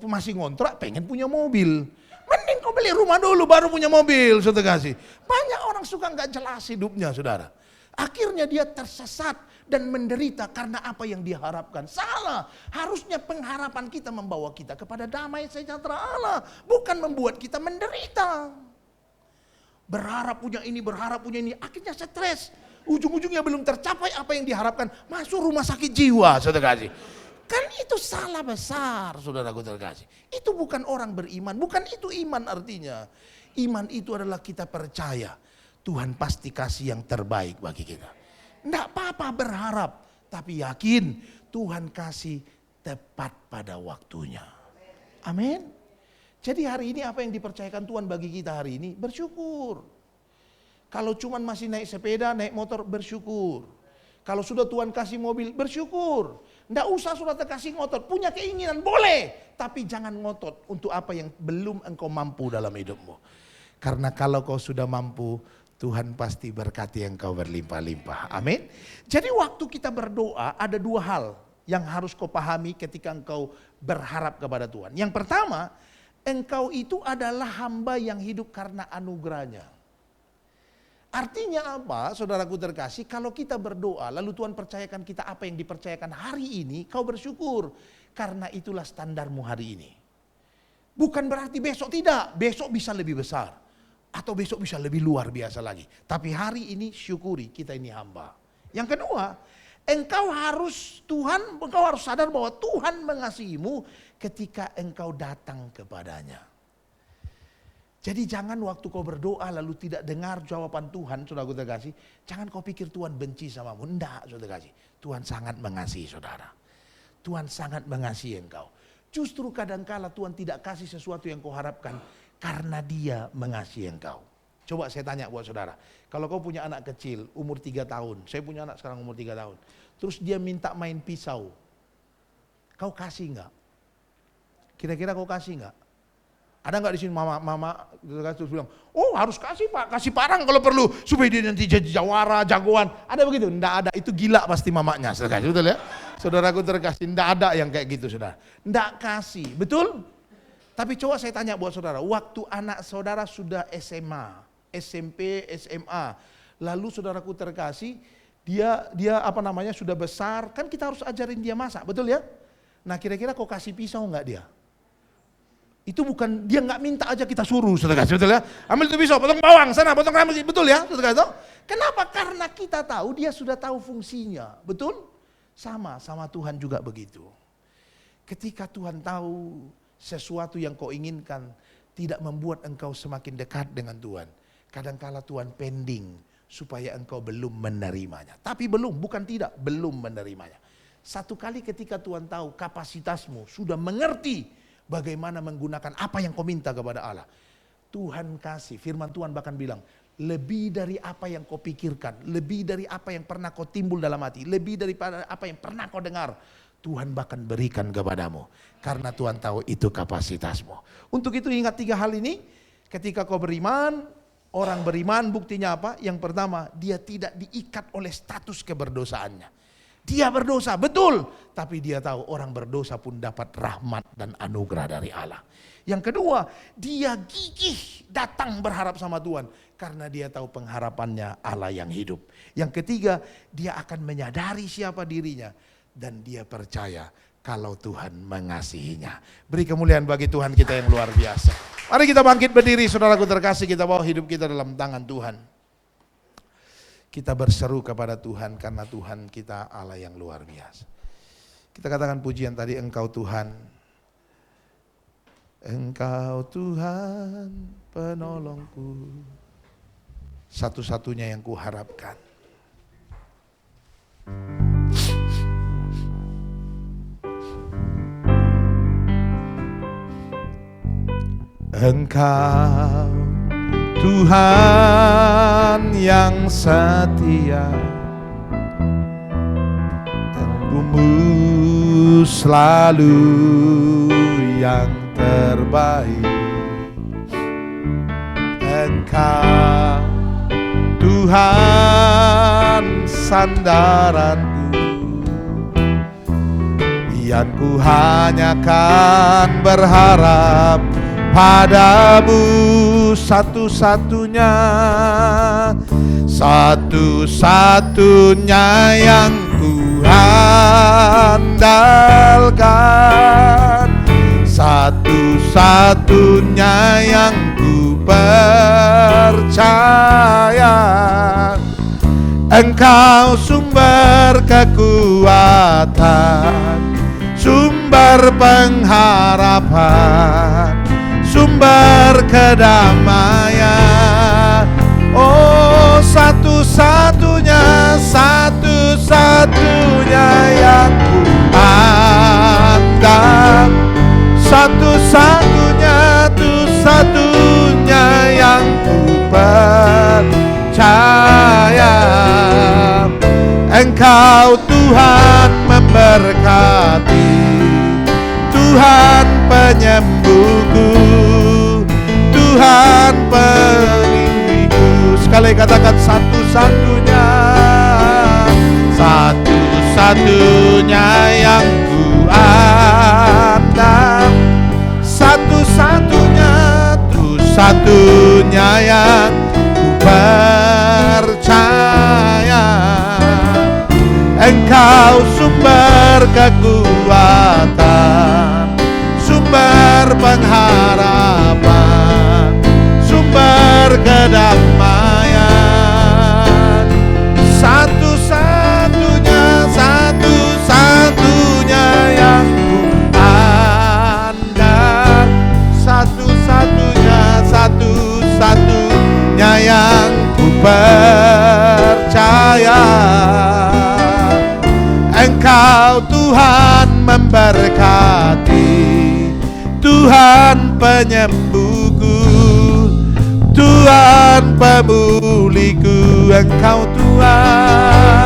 masih ngontrak, pengen punya mobil. Mending kau beli rumah dulu baru punya mobil, saudara kasih. Banyak orang suka nggak jelas hidupnya, saudara. Akhirnya dia tersesat dan menderita karena apa yang dia harapkan. Salah. Harusnya pengharapan kita membawa kita kepada damai sejahtera Allah, bukan membuat kita menderita. Berharap punya ini, akhirnya stres. Ujung-ujungnya belum tercapai apa yang diharapkan, masuk rumah sakit jiwa, saudara kasih. Kan itu salah besar, saudaraku terkasih. Itu bukan orang beriman, bukan itu iman artinya. Iman itu adalah kita percaya Tuhan pasti kasih yang terbaik bagi kita. Enggak apa-apa berharap, tapi yakin Tuhan kasih tepat pada waktunya. Amin. Jadi hari ini apa yang dipercayakan Tuhan bagi kita hari ini, bersyukur. Kalau cuman masih naik sepeda, naik motor, bersyukur. Kalau sudah Tuhan kasih mobil, bersyukur. Nggak usah sudah terkasih ngotot, punya keinginan boleh. Tapi jangan ngotot untuk apa yang belum engkau mampu dalam hidupmu. Karena kalau kau sudah mampu, Tuhan pasti berkati engkau berlimpah-limpah. Amin. Jadi waktu kita berdoa, ada 2 hal yang harus kau pahami ketika engkau berharap kepada Tuhan. Yang pertama, engkau itu adalah hamba yang hidup karena anugerahnya. Artinya apa, saudaraku terkasih? Kalau kita berdoa, lalu Tuhan percayakan kita apa yang dipercayakan hari ini, kau bersyukur. Karena itulah standarmu hari ini. Bukan berarti besok tidak, besok bisa lebih besar. Atau besok bisa lebih luar biasa lagi. Tapi hari ini syukuri, kita ini hamba. Yang kedua, engkau harus sadar bahwa Tuhan mengasihimu ketika engkau datang kepadanya. Jadi jangan waktu kau berdoa lalu tidak dengar jawaban Tuhan, saudaraku terkasih, jangan kau pikir Tuhan benci samamu. Enggak, saudara kasih. Tuhan sangat mengasihi saudara. Tuhan sangat mengasihi engkau. Justru kadangkala Tuhan tidak kasih sesuatu yang kau harapkan karena Dia mengasihi engkau. Coba saya tanya buat saudara, kalau kau punya anak kecil umur 3 tahun, saya punya anak sekarang umur 3 tahun, terus dia minta main pisau, kau kasih enggak? Kira-kira kau kasih enggak? Ada nggak di sini mama terus bilang, oh harus kasih Pak, kasih parang kalau perlu supaya dia nanti jadi jawara, jagoan. Ada begitu? Nggak ada, itu gila pasti mamanya. Saudara, betul ya? Saudaraku terkasih, nggak ada yang kayak gitu saudara. Nggak kasih, betul? Tapi coba saya tanya buat saudara, waktu anak saudara sudah SMA, SMP, SMA, lalu saudaraku terkasih, dia sudah besar, kan kita harus ajarin dia masak, betul ya? Nah kira-kira kau kasih pisau nggak dia? Itu bukan, dia nggak minta aja kita suruh, saudara, betul ya? Ambil itu pisau, potong bawang, sana potong rambut, betul ya, saudara? Kenapa? Karena kita tahu, dia sudah tahu fungsinya, betul? Sama Tuhan juga begitu. Ketika Tuhan tahu sesuatu yang kau inginkan tidak membuat engkau semakin dekat dengan Tuhan, kadangkala Tuhan pending supaya engkau belum menerimanya. Tapi bukan tidak, belum menerimanya. Satu kali ketika Tuhan tahu kapasitasmu, sudah mengerti bagaimana menggunakan apa yang kau minta kepada Allah. Tuhan kasih, firman Tuhan bahkan bilang, lebih dari apa yang kau pikirkan, lebih dari apa yang pernah kau timbul dalam hati, lebih daripada apa yang pernah kau dengar, Tuhan bahkan berikan kepadamu. Karena Tuhan tahu itu kapasitasmu. Untuk itu ingat 3 hal ini, ketika kau beriman, orang beriman buktinya apa? Yang pertama, dia tidak diikat oleh status keberdosaannya. Dia berdosa, betul. Tapi dia tahu orang berdosa pun dapat rahmat dan anugerah dari Allah. Yang kedua, dia gigih datang berharap sama Tuhan. Karena dia tahu pengharapannya Allah yang hidup. Yang ketiga, dia akan menyadari siapa dirinya. Dan dia percaya kalau Tuhan mengasihinya. Beri kemuliaan bagi Tuhan kita yang luar biasa. Mari kita bangkit berdiri, saudaraku terkasih, kita bawa hidup kita dalam tangan Tuhan. Kita berseru kepada Tuhan karena Tuhan kita Allah yang luar biasa. Kita katakan pujian tadi, Engkau Tuhan. Engkau Tuhan penolongku. Satu-satunya yang kuharapkan. Engkau Tuhan yang setia, tunggumu selalu yang terbaik. Engkau Tuhan sandaranku, yang ku hanya kan berharap padamu, satu-satunya yang ku andalkan, satu-satunya yang ku percaya. Engkau sumber kekuatan, sumber pengharapan, sumber kedamaian. Oh, satu-satunya yang ku andal, satu-satunya yang ku percaya. Engkau Tuhan memberkati, Tuhan penyembuhku, Tuhan pelindungku. Sekali katakan satu-satunya yang ku andal, satu-satunya yang ku percaya. Engkau sumber kekuatan, sumber pengharapan, sumber kedamaian. Satu-satunya yang ku andal, satu-satunya yang ku percaya. Engkau Tuhan memberkati, Tuhan penyembuhku, Tuhan pemulihku. Engkau Tuhan,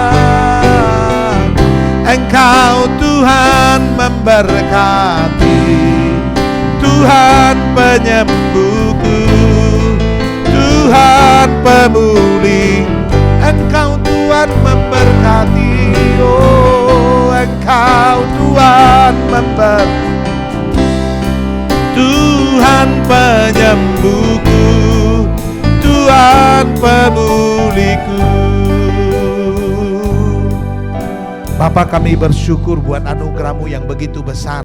Engkau Tuhan memberkati, Tuhan penyembuhku, Tuhan pemulih. Engkau Tuhan memberkati, oh Engkau Tuhan memberkati, Tuhan penyembuhku, Tuhan pemulihku. Bapa, kami bersyukur buat anugerah-Mu yang begitu besar.